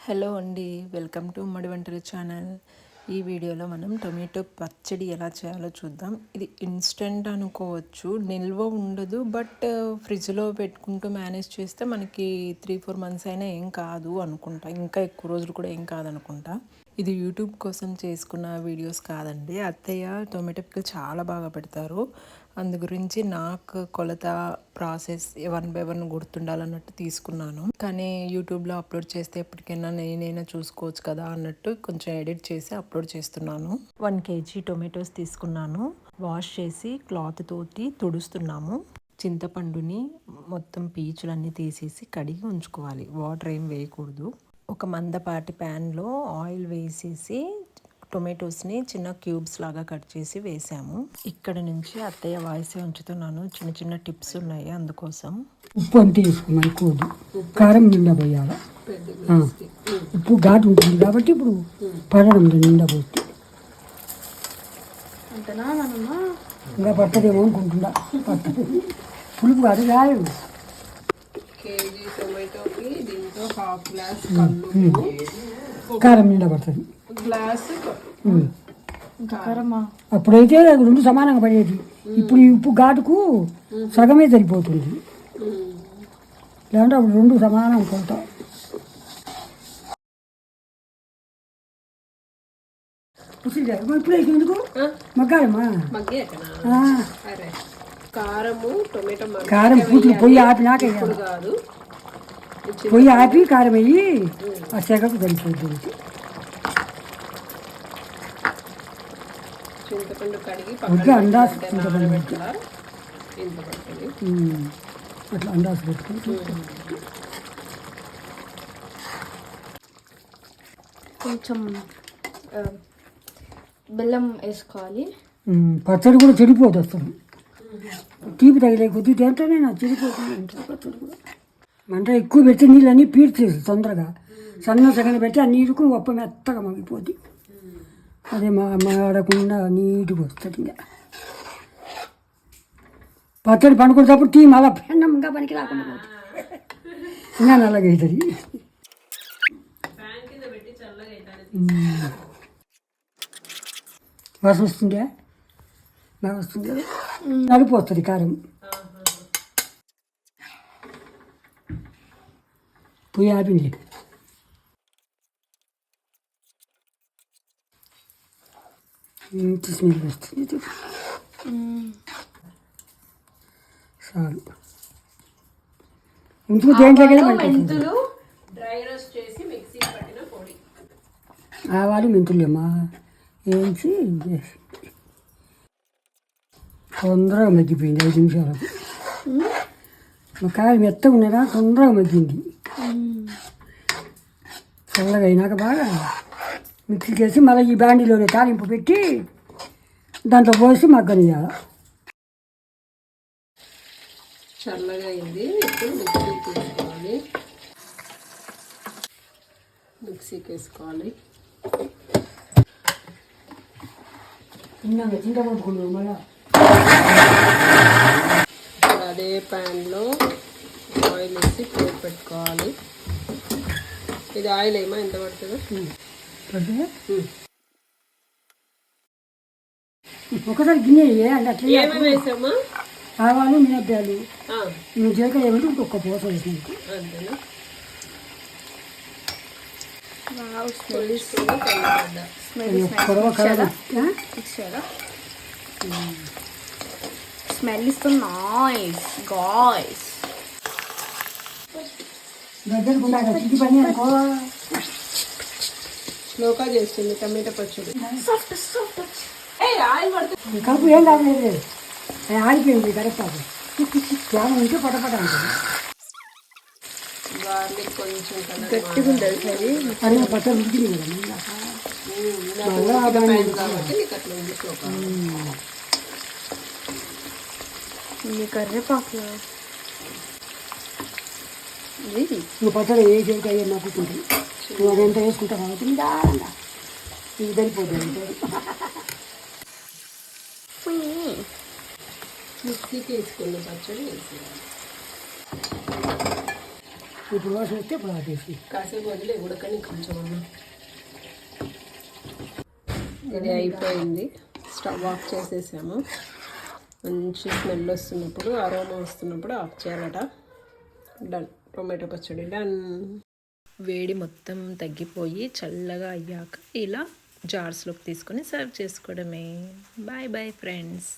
Hello అండి, welcome to ఉమ్మడి వంటల ఛానల్. ఈ వీడియోలో మనం టొమాటో పచ్చడి ఎలా చేయాలో చూద్దాం. ఇది ఇన్స్టెంట్ అనుకోవచ్చు, నిల్వ ఉండదు. బట్ ఫ్రిడ్జ్లో పెట్టుకుంటూ మేనేజ్ చేస్తే మనకి 3-4 మంత్స్ అయినా ఏం కాదు అనుకుంటా. ఇంకా ఎక్కువ రోజులు కూడా ఏం కాదనుకుంటా. ఇది యూట్యూబ్ కోసం చేసుకున్న వీడియోస్ కాదండి. అత్తయ్య టొమాటో పిక్కలు చాలా బాగా పెడతారు. అందు గురించి నాకు కొలత ప్రాసెస్ 1 by 1 గుర్తుండాలన్నట్టు తీసుకున్నాను. కానీ యూట్యూబ్లో అప్లోడ్ చేస్తే ఎప్పటికైనా నేనైనా చూసుకోవచ్చు కదా అన్నట్టు కొంచెం ఎడిట్ చేసి అప్లోడ్ చేస్తున్నాను. 1 kg టొమాటోస్ తీసుకున్నాను. వాష్ చేసి క్లాత్ తోటి తుడుస్తున్నాము. చింతపండుని మొత్తం పీచులన్నీ తీసేసి కడిగి ఉంచుకోవాలి. వాటర్ ఏం వేయకూడదు. ఒక మందపాటి ప్యాన్లో ఆయిల్ వేసేసి టొమాటోస్ని చిన్న క్యూబ్స్ లాగా కట్ చేసి వేసాము. ఇక్కడ నుంచి అత్తయ్య వాయిసే ఉంచుతున్నాను, చిన్న చిన్న టిప్స్ ఉన్నాయి అందుకోసం. ఉప్పు అంతా వేసుకున్నాను, ఎక్కువదు. కారం నిండా పోయాలి. ఉప్పు ఘాటు ఉంటుంది కాబట్టి ఇప్పుడు పడడం నిండా పోతే ఇంకా పట్టదేమో అనుకుంటుందా. పట్టదు, పులుపు కాదు కాదు. కేజీ టొమాటోకి దీంతో 1/2 గ్లాస్ కారం నిండా పడుతుంది. గ్లాస్ అప్పుడైతే రెండు సమానంగా పడేది. ఇప్పుడు ఈ ఉప్పు ఘాటుకు సగమే సరిపోతుంది. లేదంటే అప్పుడు రెండు సమానం కొడతాం. ఇప్పుడు ఎందుకు మగ్గాలమ్మా. కారం పూర్తి పొయ్యి ఆపినాక పొయ్యి ఆపి కారం వేయి, ఆ సెగకు సరిపోతుంది. అందాసు చింతపండు అట్లా అందాసు పెట్టుకుని కొంచెం బెల్లం వేసుకోవాలి. పచ్చడి కూడా చెడిపోదు అసలు. తీపి తగిలే కొద్ది తింటేనే నాకు చెడిపోతుంది. పచ్చడి కూడా మంట ఎక్కువ పెట్టి నీళ్ళన్నీ పీడ్చేసి తొందరగా సన్న సగన పెట్టి ఆ నీరుకు ఒప్ప మెత్తగా మగ్గిపోద్ది. అదే మాడకుండా నీట్గా వస్తుంది. ఇంకా పచ్చడి పండుకునేటప్పుడు టీ మళ్ళా పెన్నం ఇంకా పనికి రాకుండా ఇంకా నల్లగా అవుతుంది. వాసన వస్తుందే, బాగా వస్తుంది. నలుపు వస్తుంది కారం. పొయ్యి ఆపింది. స్మెల్ వస్తుంది చాలు. ఇంటికి దేంట్లో ఆవాలు మెంతులు అమ్మా వేయించి తొందరగా మగ్గిపోయింది. 5 నిమిషాలకు మా కాయలు మెత్తగా ఉన్నారా, తొందరగా మగ్గింది. చల్లగా అయినాక బాగా మిక్సీకి వేసి మళ్ళీ ఈ బాండీలోనే తాలింపు పెట్టి దాంట్లో పోసి మగ్గనియాలి. చల్లగా అయింది. ఇప్పుడు మిక్సీకి వేసుకోవాలి. చింతపండుకున్నాం మళ్ళీ అదే ప్యాన్లో ఆయిల్ వేసి ప్లేట్ పెట్టుకోవాలి. ఇది ఆయిల్ ఏమో ఎంత పడుతుందో ఒకసారి గిన్నె అంటే ఏమేమి వేసామా? ఆవాలు, మినప్పాలు, జీలకర్ర ఏమంటే ఇంకొక పూస వేసినాక అంతేనా. స్మెల్ ఇస్తుంది. Nice guys. స్లోగా చేస్తుంది టమాటా పచ్చడి. కలుపు ఏం కాదు, ఆగిపోయింది కరెక్ట్. ప్యాన్ ఉంటే పటపట ఉంటుంది. గట్టిగా ఉంటుంది అది పచ్చడి ఉడికింది కర్రేపాకు. నువ్వు పచ్చడి ఏ చేతి అయ్యే నవ్వుకుంటుంది. నువ్వు అదంతా వేసుకుంటావు కాబట్టి నిదానంగా ఇది సరిపోతుంది. మిక్సీకి వేసుకున్న పచ్చడి వేసేయాలి. ఇప్పుడు వాసన వస్తే ఇప్పుడు ఆపేసి కాసేపు వదిలే ఉడకని కొంచెం అన్న. ఇది అయిపోయింది, స్టవ్ ఆఫ్ చేసేసాము. మంచి స్మెల్ వస్తున్నప్పుడు, అరోమా వస్తున్నప్పుడు ఆఫ్ చేయాలట. డన్, టొమాటో పచ్చడి డన్. వేడి మొత్తం తగ్గిపోయి చల్లగా అయ్యాక ఇలా జార్స్లోకి తీసుకొని సర్వ్ చేసుకోవడమే. Bye bye friends.